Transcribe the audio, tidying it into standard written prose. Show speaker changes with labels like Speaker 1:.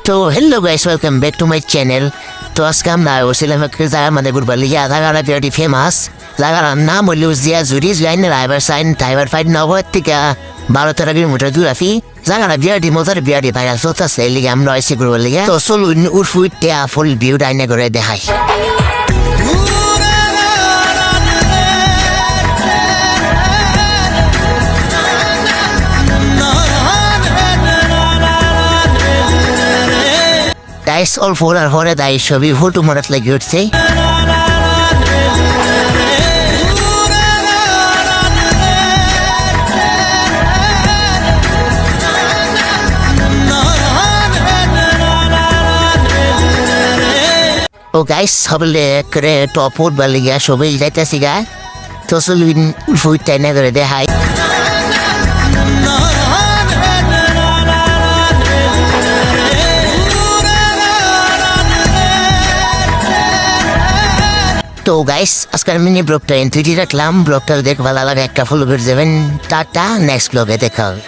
Speaker 1: তো hello guys, welcome back to my channel. তো আজকে আমরা বলছিলাম একটা জায়গা মানে ঘুরবার লিগে জায়গাটা বিরাটি ফেমাস। জায়গার নাম হইল জিয়া জুরি জুয়াইন রাইভার সাইন টাইভার ফাইড নগর থেকে 12-13 কিলোমিটার দূর আছি। জায়গাটা বিরাটি মজার বিরাটি ভাইরাল চলতেছে, এই লিগে আমরা আইসি ঘুরবার লিগে। তো চলুন উর্ফুইতে ফুল ভিউ ডাইনে করে দেখাই। গাইস অল্প ওরার পরে তাই ছবি ফটো মারাত লাগে উঠছে। ও গাইস সবলে করে টপ উঠবার লিগা সবাই যাইতেছি গা। তো চলুন ফুট টাইনা করে দেখাই। তো গাইস আজকের মিনি ব্লগটা এন্ট্রি রাখলাম। ব্লগটা দেখে ভালো লাগে একটা ফলো করে যাবেন। টাটা, নেক্সট ব্লগে দেখা হবে।